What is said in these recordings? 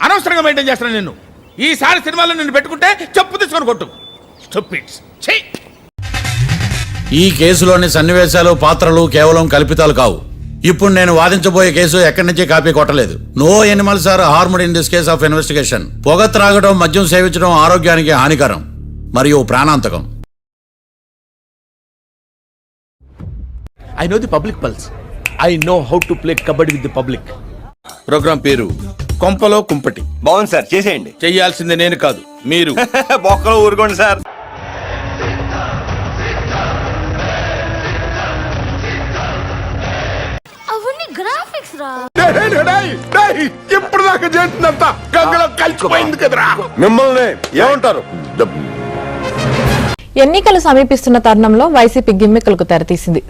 అనవసరంగా మెయింటైన్ చేస్తున్నాను నిన్ను. ఈసారి సినిమాలో నిన్ను పెట్టుకుంటే చెప్పు తీసుకొని కొట్టు. స్టూపిడ్స్. ఛీ! ఈ కేసులోని సన్నివేశాలు పాత్రలు కేవలం కల్పితాలు కావు. ఇప్పుడు నేను వాదించబోయే కేసు ఎక్కడి నుంచి కాపీ కొట్టలేదు. No animals are harmed in this case of investigation. పొగ త్రాగడం, మద్యం సేవించడం ఆరోగ్యానికి హానికరం మరియు ప్రాణాంతకం. I know the public pulse. I know how to play kabaddi with the public. Programme పేరు కొంపలో కుంపటి. బాగుంది సార్, చేసేయండి. చెయ్యాల్సింది నేను కాదు, మీరు. బొక్కలో ఊరుకోండి సార్. అవన్నీ గ్రాఫిక్స్ రా. ఇప్పుడు దాకా చేసినంత గంగలో కలిసిపోయింది కదరా. మిమ్మల్ని ఏమంటారు? ఎన్నికలు సమీపిస్తున్న తరుణంలో వైసీపీ గిమ్మికలకు తెరతీసింది.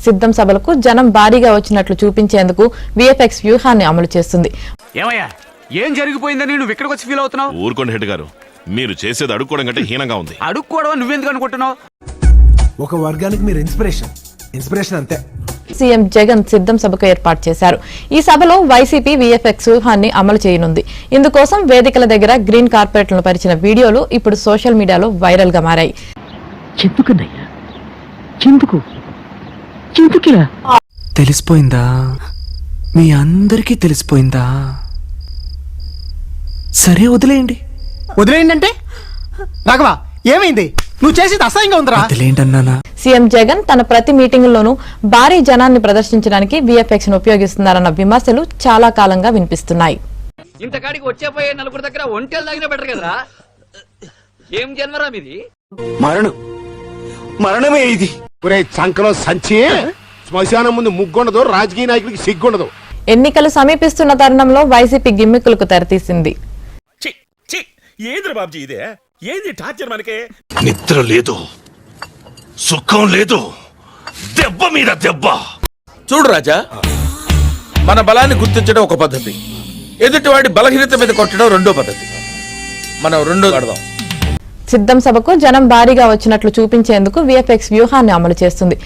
సిద్ధం సభలకు జనం భారీగా వచ్చినట్లు చూపించేందుకు విఎఫ్ఎక్స్ వ్యూహాన్ని అమలు చేస్తుంది. ఏమయ్యా, ఏం జరిగిపోయిందని నువ్వు ఇక్కడికి వచ్చి ఫీల్ అవుతున్నావు? ఊరుకోండి హెడ్ గారు, మీరు చేసేది అడుక్కోవడం కంటే హీనంగా ఉంది. అడుక్కోవడం నువ్వెందుకు అనుకుంటున్నావు? ఒక వర్గానికి మీరు ఇన్స్పిరేషన్ అంతే. సీఎం జగన్ సిద్ధం సభకు ఏర్పాటు చేశారు. ఈ సభలో వైసీపీ విఎఫ్ఎక్స్ వ్యూహాన్ని అమలు చేయనుంది. ఇందుకోసం వేదికల దగ్గర గ్రీన్ కార్పెట్లను పరిచిన వీడియోలు ఇప్పుడు సోషల్ మీడియాలో వైరల్ గా మారాయి. తెలిసిపోయిందా? మీ అందరికీ తెలిసిపోయిందా? సరే వదిలేయండి అంటే రాఘవా ఏమైంది? నువ్వు చేసేది అసహ్యంగా ఉందిరా. వదిలేయండి. సీఎం జగన్ తన ప్రతి మీటింగుల్లోనూ భారీ జనాన్ని ప్రదర్శించడానికి విఎఫ్ఎక్స్ ను ఉపయోగిస్తున్నారన్న విమర్శలు చాలా కాలంగా వినిపిస్తున్నాయి. ఇంతకాడికి వచ్చేపోయే నలుగురు దగ్గర ఒంటెలు తాగినా బెటర్ కదరా. ఏం జన్మరా మీది? మరణమే ఇది. చంకలో సంచి శ్మశానం ముందు ముగ్గుండదు, రాజకీయ నాయకుడికి సిగ్గుండదు. ఎన్నికలు సమీపిస్తున్న తరుణంలో వైసీపీ గిమ్మికులకు తెరతీసింది. ఏంద్ర బాబ్జీ ఇదే? ఏంది టార్చర్? మనకే నిద్ర లేదు, సుఖం లేదు, దెబ్బ మీద దెబ్బ. చూడు రాజా, మన బలాన్ని గుర్తించడం ఒక పద్ధతి, ఎదుటివాడి బలహీనత మీద కొట్టడం రెండో పద్ధతి. మనం రెండో ఆడదాం. సిద్ధం సభకు జనం భారీగా వచ్చినట్లు చూపించేందుకు విఎఫ్ఎక్స్ వ్యూహాన్ని అమలు చేస్తుంది.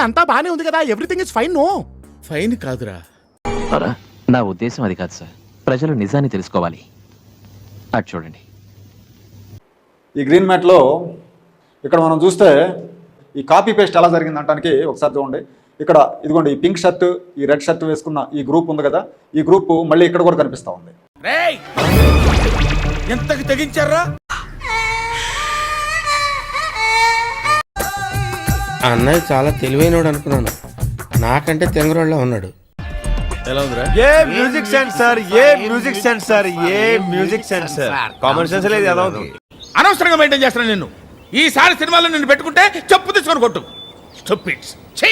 అంతా బానే ఉంది కదా, everything is fine. No fine కాదురా. నా ఉద్దేశం అది కాదు సార్. ప్రజలు నిజాన్ని తెలుసుకోవాలి. అటు చూడండి. ఈ గ్రీన్ మ్యాట్లో ఇక్కడ మనం చూస్తే ఈ కాపీ పేస్ట్ ఎలా జరిగింది అంటానికి ఒకసారి చూడండి. ఇక్కడ ఇదిగోండి, ఈ పింక్ షర్ట్, ఈ రెడ్ షర్ట్ వేసుకున్న ఈ గ్రూప్ ఉంది కదా, ఈ గ్రూప్ మళ్ళీ ఇక్కడ కూడా కనిపిస్తూ ఉంది. ఎంతకి తెగించారా? అన్నయ్య చాలా తెలివైనోడు అనుకున్నాను, నాకంటే తెంగరోళ్ళ ఉన్నాడు. ఎలా ఉందిరా? ఏ మ్యూజిక్ సెన్స్ సార్, ఏ మ్యూజిక్ సెన్స్ సార్, ఏ music sense sir. Common sense లేదు. ఎలా ఉంది? అనవసరంగా మెయింటైన్ చేస్తున్నాను నిన్ను. ఈసారి సినిమాలో నిన్ను పెట్టుకుంటే చెప్పు తీసుకొని కొట్టు. స్టూపిడ్స్. ఛీ!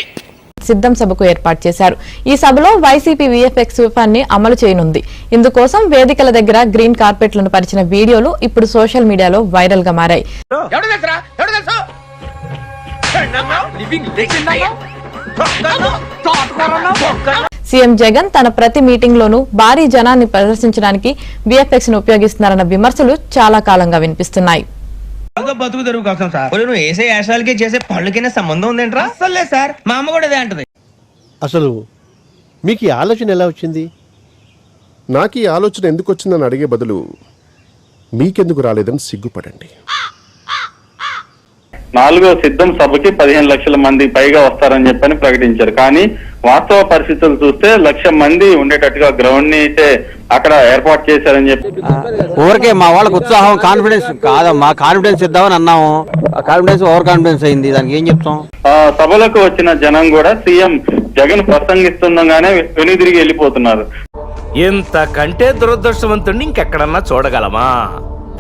సిద్ధం సభకు ఏర్పాటు చేశారు. ఈ సభలో వైసీపీ విఎఫ్ఎక్స్ వ్యూహాన్ని అమలు చేయనుంది. ఇందుకోసం వేదికల దగ్గర గ్రీన్ కార్పెట్లను పరిచిన వీడియోలు ఇప్పుడు సోషల్ మీడియాలో వైరల్ గా మారాయి. సీఎం జగన్ తన ప్రతి మీటింగ్ లోనూ భారీ జనాన్ని ప్రదర్శించడానికి విఎఫ్ఎక్స్ ను ఉపయోగిస్తున్నారన్న విమర్శలు చాలా కాలంగా వినిపిస్తున్నాయి. బతుకు తెరువు కోసం సార్, నువ్వు వేసే యాశాలకి చేసే పళ్ళకైనా సంబంధం ఉందేంట్రా? అసలే సార్, మా అమ్మ కూడా అదే అంటది. అసలు మీకు ఈ ఆలోచన ఎలా వచ్చింది? నాకు ఈ ఆలోచన ఎందుకు వచ్చిందని అడిగే బదులు మీకెందుకు రాలేదని సిగ్గుపడండి. 4వ సిద్ధం సభకి 15 లక్షల మంది పైగా వస్తారని చెప్పని ప్రకటించారు. కానీ వాస్తవ పరిస్థితులు చూస్తే 1,00,000 మంది ఉండేటట్టుగా గ్రౌండ్ ని అయితే అక్కడ ఏర్పాటు చేశారని చెప్పి ఊరికే మా వాళ్ళకి ఉత్సాహం, కాన్ఫిడెన్స్ కాదమ్మా, కాన్ఫిడెన్స్ ఇద్దామని అన్నాము. కాన్ఫిడెన్స్ ఓవర్ కాన్ఫిడెన్స్ అయింది. దానికి ఏం చెప్తాం? సభలకు వచ్చిన జనం కూడా సీఎం జగన్ ప్రసంగిస్తుండగానే వెనుదిరిగి వెళ్ళిపోతున్నారు. ఇంతకంటే దురదృష్టవంతుడిని ఇంకెక్కడన్నా చూడగలమా?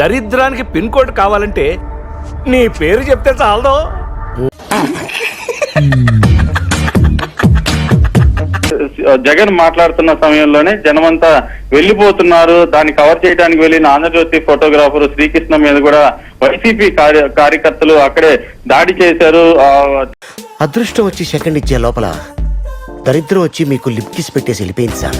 దరిద్రానికి పిన్ కోడ్ కావాలంటే నీ పేరు చెప్తే చాలదో. జగన్ మాట్లాడుతున్న సమయంలోనే జనమంతా వెళ్లిపోతున్నారు. దాన్ని కవర్ చేయడానికి వెళ్లిన ఆంధ్రజ్యోతి ఫోటోగ్రాఫర్ శ్రీకృష్ణ మీద కూడా వైసీపీ కార్యకర్తలు అక్కడే దాడి చేశారు. అదృష్టం వచ్చి సెకండ్ ఇచ్చే లోపల దరిద్రం వచ్చి మీకు లిప్ కిస్ పెట్టేసి వెళ్ళిపోయింది సార్.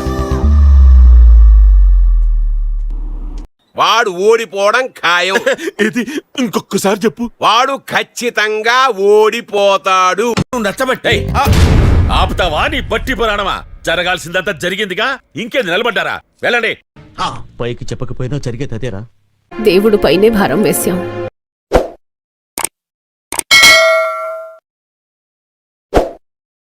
వాడు ఓడిపోవడం ఖాయం. ఇది ఇంకొకసారి చెప్పు. వాడు ఖచ్చితంగా ఓడిపోతాడు. నువ్వు నచ్చబట్టాయి. ఆపుతావా నీ బట్టి పురాణమా? జరగాల్సిందంతా జరిగిందిగా, ఇంకేది నిలబడ్డారా? వెళ్ళండి. పైకి చెప్పకపోయినా జరిగేది అదేరా. దేవుడు పైనే భారం వేశాం.